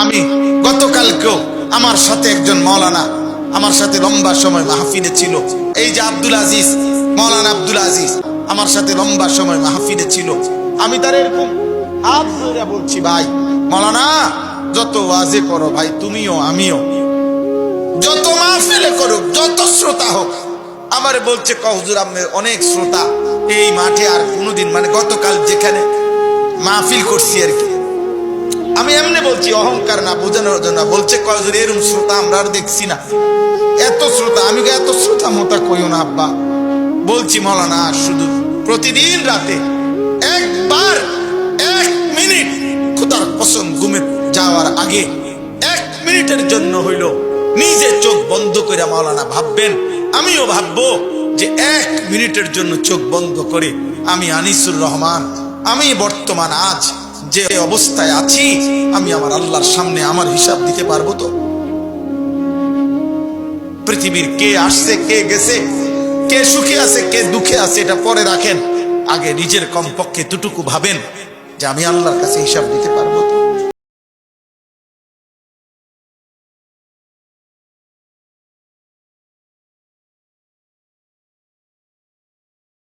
আমি গতকালকেও আমার সাথে একজন মাওলানা আমার সাথে লম্বা সময় মাহফিলে ছিল, এই যে আব্দুল আজিজ, মাওলানা আব্দুল আজিজ আমার সাথে লম্বা সময় মাহফিলে ছিল। আমি তার এরকম হাত ধরে বলছি, ভাই মাওলানা যত ওয়াজে করো ভাই, তুমিও আমিও, যত মাহফিলে করুক, যত শ্রোতা হোক, আমারে বলছে হুজুর আপনার অনেক শ্রোতা এই মাঠে আর কোনোদিন, মানে গতকাল যেখানে মাহফিল করছি আর কি, আমি এমনি বলছি অহংকার না, বোঝানোর জন্য। বলছে হুজুর এরকম শ্রোতা আমরা আর দেখছি না, এত শ্রোতা। আমি এত শ্রোতা মোতা কইও না আব্বা। বলছি মাওলানা শুধু প্রতিদিন রাতে একবার 1 মিনিট, খোদার কসম ঘুমে যাওয়ার আগে 1 মিনিটের জন্য হইল নিজে চোখ বন্ধ করে মাওলানা ভাববেন, আমিও ভাববো যে 1 মিনিটের জন্য চোখ বন্ধ করে আমি আনিসুর রহমান, আমি বর্তমান আজ যে অবস্থায় আছি, আমি আমার আল্লাহর সামনে আমার হিসাব দিতে পারবো তো? পৃথিবীর কে আসছে, কে গেছে, কে সুখে আছে, কে দুঃখে আছে, এটা পরে রাখেন। আগে নিজের কমপক্ষে এতটুকু ভাবেন যে আমি আল্লাহর কাছে হিসাব দিতে পারবো তো?